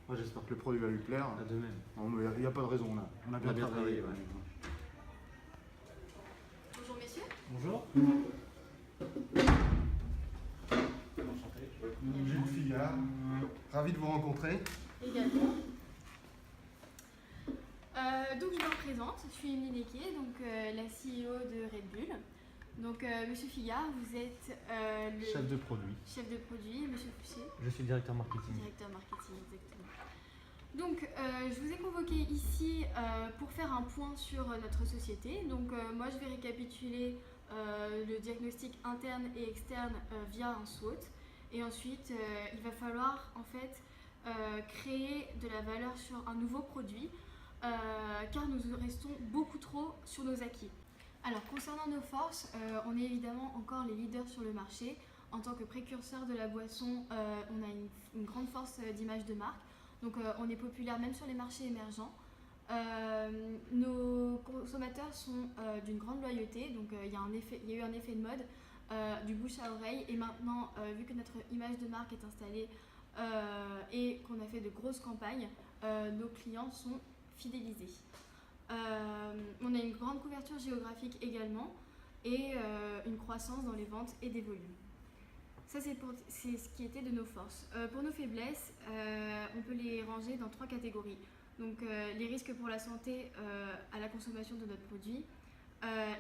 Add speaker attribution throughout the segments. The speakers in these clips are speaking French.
Speaker 1: Moi, j'espère que le produit va lui plaire.
Speaker 2: De même.
Speaker 1: Il n'y a pas de raison là. On a bien travaillé.
Speaker 2: Ouais.
Speaker 3: Bonjour messieurs.
Speaker 2: Bonjour.
Speaker 1: Gilles Fillard, ravi de vous rencontrer.
Speaker 3: Également. Donc je me présente, je suis Emeline Lequet, donc la CEO de Red Bull. Donc Monsieur Fillard, vous êtes le
Speaker 1: Chef de produit.
Speaker 3: chef de produit, Monsieur Pouchet,
Speaker 2: Je suis directeur marketing.
Speaker 3: directeur marketing, exactement. Donc je vous ai convoqué ici pour faire un point sur notre société. Donc moi je vais récapituler le diagnostic interne et externe via un SWOT. Et ensuite il va falloir en fait créer de la valeur sur un nouveau produit car nous restons beaucoup trop sur nos acquis. Alors concernant nos forces, on est évidemment encore les leaders sur le marché. En tant que précurseur de la boisson, on a une grande force d'image de marque. Donc on est populaire même sur les marchés émergents. Nos consommateurs sont d'une grande loyauté, donc il y a eu un effet de mode, du bouche à oreille. Et maintenant, vu que notre image de marque est installée et qu'on a fait de grosses campagnes, nos clients sont fidélisés. On a une grande couverture géographique également et une croissance dans les ventes et des volumes. Ça, c'est ce qui était de nos forces. Pour nos faiblesses, on peut les ranger dans 3 catégories. Donc, les risques pour la santé à la consommation de notre produit,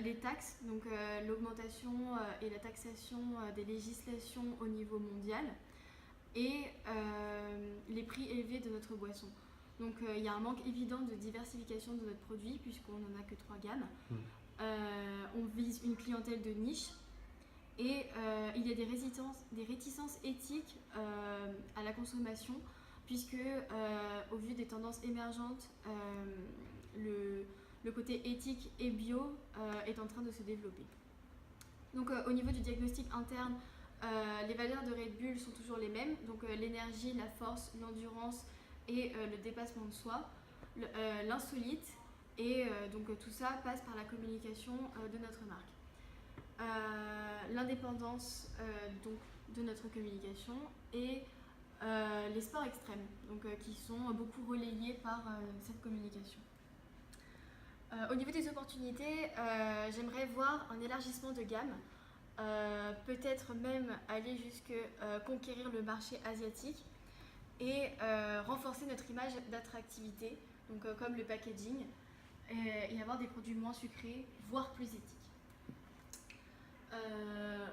Speaker 3: les taxes, donc l'augmentation et la taxation des législations au niveau mondial, et les prix élevés de notre boisson. Donc, il y a un manque évident de diversification de notre produit puisqu'on n'en a que 3 gammes. On vise une clientèle de niche. Et il y a des réticences éthiques à la consommation, puisque au vu des tendances émergentes, le côté éthique et bio est en train de se développer. Donc au niveau du diagnostic interne, les valeurs de Red Bull sont toujours les mêmes, donc l'énergie, la force, l'endurance et le dépassement de soi, l'insolite, et donc tout ça passe par la communication de notre marque. L'indépendance donc de notre communication et les sports extrêmes donc, qui sont beaucoup relayés par cette communication. Au niveau des opportunités, j'aimerais voir un élargissement de gamme, peut-être même aller jusqu'à conquérir le marché asiatique et renforcer notre image d'attractivité, donc comme le packaging, et avoir des produits moins sucrés, voire plus éthiques.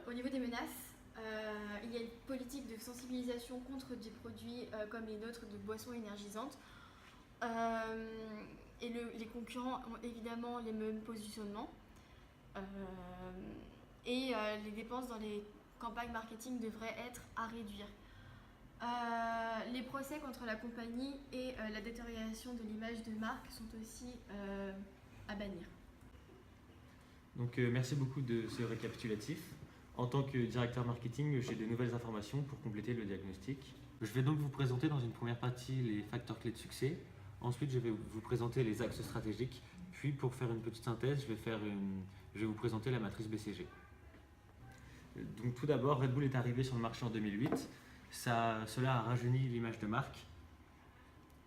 Speaker 3: Au niveau des menaces, il y a une politique de sensibilisation contre des produits comme les nôtres de boissons énergisantes. Et les concurrents ont évidemment les mêmes positionnements. Et les dépenses dans les campagnes marketing devraient être à réduire. Les procès contre la compagnie et la détérioration de l'image de marque sont aussi à bannir.
Speaker 2: Donc merci beaucoup de ce récapitulatif. En tant que directeur marketing, j'ai de nouvelles informations pour compléter le diagnostic. Je vais donc vous présenter dans une première partie les facteurs clés de succès. Ensuite, je vais vous présenter les axes stratégiques. Puis pour faire une petite synthèse, je vais vous présenter la matrice BCG. Donc tout d'abord, Red Bull est arrivé sur le marché en 2008. Cela a rajeuni l'image de marque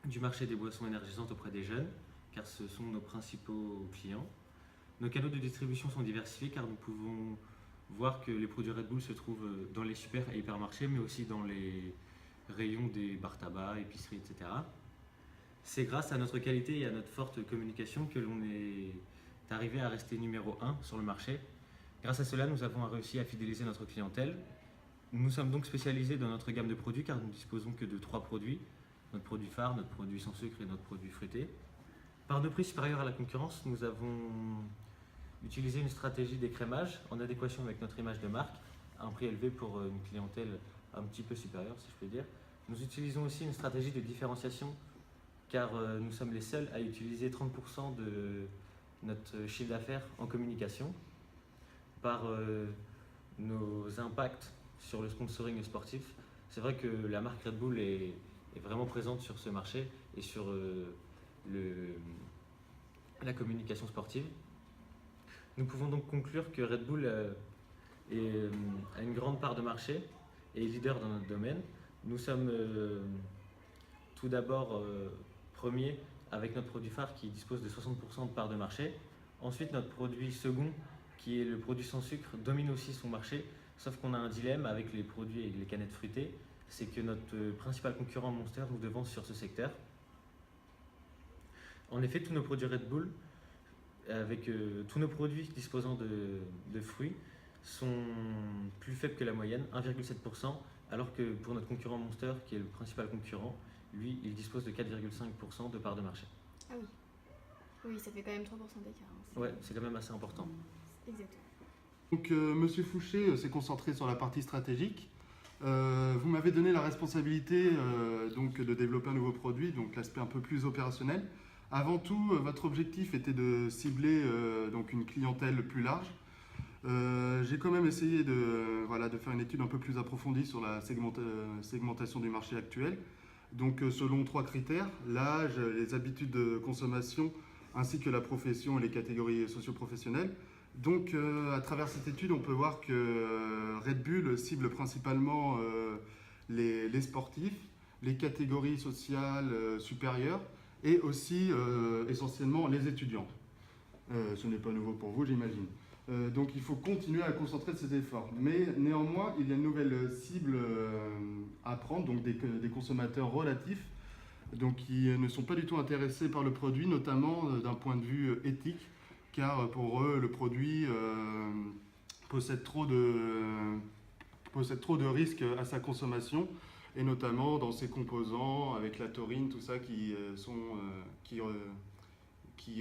Speaker 2: du marché des boissons énergisantes auprès des jeunes, car ce sont nos principaux clients. Nos canaux de distribution sont diversifiés car nous pouvons voir que les produits Red Bull se trouvent dans les super et hypermarchés, mais aussi dans les rayons des bars tabac, épiceries, etc. C'est grâce à notre qualité et à notre forte communication que l'on est arrivé à rester numéro 1 sur le marché. Grâce à cela, nous avons réussi à fidéliser notre clientèle. Nous sommes donc spécialisés dans notre gamme de produits car nous ne disposons que de 3 produits. Notre produit phare, notre produit sans sucre et notre produit fruité. Par nos prix supérieurs à la concurrence, nous avons utilisé une stratégie d'écrémage en adéquation avec notre image de marque, à un prix élevé pour une clientèle un petit peu supérieure, si je peux dire. Nous utilisons aussi une stratégie de différenciation, car nous sommes les seuls à utiliser 30% de notre chiffre d'affaires en communication. Par nos impacts sur le sponsoring sportif, c'est vrai que la marque Red Bull est vraiment présente sur ce marché et sur la communication sportive. Nous pouvons donc conclure que Red Bull a une grande part de marché et est leader dans notre domaine. Nous sommes Tout d'abord, premier, avec notre produit phare qui dispose de 60% de part de marché. Ensuite, notre produit second, qui est le produit sans sucre, domine aussi son marché, sauf qu'on a un dilemme avec les produits et les canettes fruitées, c'est que notre principal concurrent Monster nous devance sur ce secteur. En effet, tous nos produits Red Bull, avec tous nos produits disposant de fruits, sont plus faibles que la moyenne, 1,7%, alors que pour notre concurrent Monster, qui est le principal concurrent, lui, il dispose de 4,5% de part de marché.
Speaker 3: Ah oui. Oui, ça fait quand même 3% d'écart. Hein.
Speaker 2: Ouais, c'est quand même assez important.
Speaker 3: Exactement.
Speaker 1: Donc, Monsieur Fouché s'est concentré sur la partie stratégique. Vous m'avez donné la responsabilité donc, de développer un nouveau produit, donc l'aspect un peu plus opérationnel. Avant tout, votre objectif était de cibler donc une clientèle plus large. J'ai quand même essayé de faire une étude un peu plus approfondie sur la segmentation du marché actuel. Donc selon 3 critères, l'âge, les habitudes de consommation, ainsi que la profession et les catégories socio-professionnelles. Donc à travers cette étude, on peut voir que Red Bull cible principalement les sportifs, les catégories sociales supérieures et aussi essentiellement les étudiants. Ce n'est pas nouveau pour vous, j'imagine. Donc il faut continuer à concentrer ses efforts. Mais néanmoins, il y a une nouvelle cible à prendre, donc des consommateurs relatifs, donc qui ne sont pas du tout intéressés par le produit, notamment d'un point de vue éthique, car pour eux, le produit possède trop de risques à sa consommation, et notamment dans ses composants, avec la taurine, tout ça, qui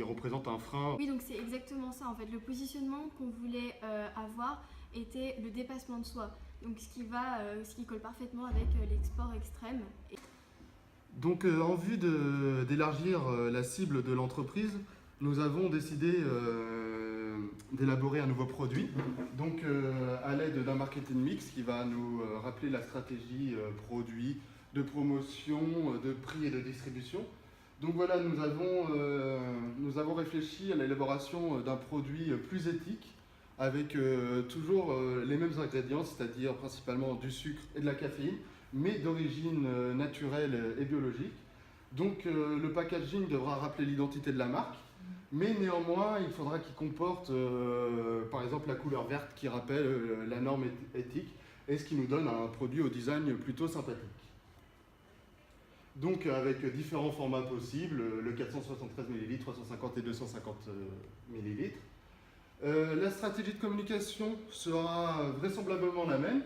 Speaker 1: représente un frein.
Speaker 3: Oui, donc c'est exactement ça en fait. Le positionnement qu'on voulait avoir était le dépassement de soi. Donc ce qui colle parfaitement avec les sports extrêmes.
Speaker 1: Donc en vue d'élargir la cible de l'entreprise, nous avons décidé d'élaborer un nouveau produit. Donc à l'aide d'un marketing mix qui va nous rappeler la stratégie produit, de promotion, de prix et de distribution. Donc voilà, nous avons réfléchi à l'élaboration d'un produit plus éthique, avec toujours les mêmes ingrédients, c'est-à-dire principalement du sucre et de la caféine, mais d'origine naturelle et biologique. Donc le packaging devra rappeler l'identité de la marque, mais néanmoins il faudra qu'il comporte par exemple la couleur verte qui rappelle la norme éthique, et ce qui nous donne un produit au design plutôt sympathique. Donc avec différents formats possibles, le 473 ml, 350 et 250 ml. La stratégie de communication sera vraisemblablement la même.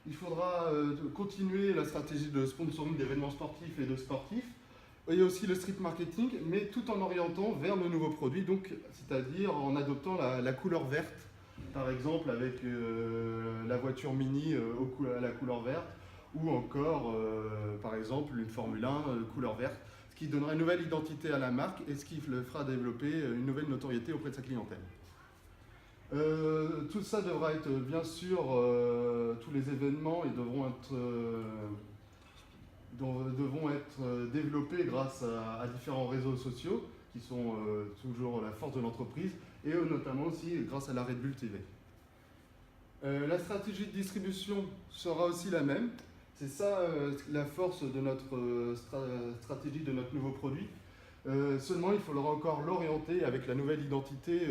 Speaker 1: Il faudra continuer la stratégie de sponsoring d'événements sportifs et de sportifs, et aussi le street marketing, mais tout en orientant vers le nouveau produit, donc c'est-à-dire en adoptant la couleur verte, par exemple avec la voiture Mini à la couleur verte, ou encore, par exemple, une Formule 1 couleur verte, ce qui donnera une nouvelle identité à la marque et ce qui le fera développer une nouvelle notoriété auprès de sa clientèle. Tout ça devra être, bien sûr, tous les événements devront être développés grâce à différents réseaux sociaux qui sont toujours la force de l'entreprise, et notamment aussi grâce à la Red Bull TV. La stratégie de distribution sera aussi la même. C'est ça la force de notre stratégie, de notre nouveau produit. Seulement, il faudra encore l'orienter avec la nouvelle identité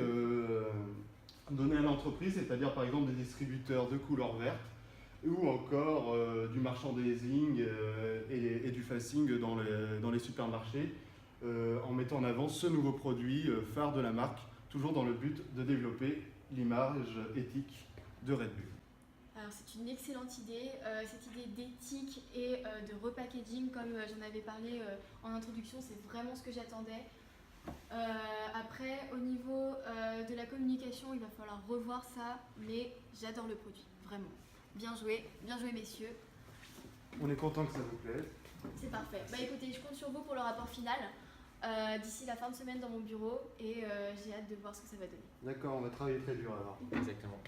Speaker 1: donnée à l'entreprise, c'est-à-dire par exemple des distributeurs de couleur verte, ou encore du merchandising et du facing dans les supermarchés, en mettant en avant ce nouveau produit phare de la marque, toujours dans le but de développer l'image éthique de Red Bull.
Speaker 3: Alors c'est une excellente idée, cette idée d'éthique et de repackaging, comme j'en avais parlé en introduction, c'est vraiment ce que j'attendais. Après, au niveau de la communication, il va falloir revoir ça, mais j'adore le produit, vraiment. Bien joué messieurs.
Speaker 1: On est content que ça vous plaise.
Speaker 3: C'est parfait. Bah écoutez, je compte sur vous pour le rapport final d'ici la fin de semaine dans mon bureau, et j'ai hâte de voir ce que ça va donner.
Speaker 1: D'accord, on va travailler très dur alors.
Speaker 2: Exactement.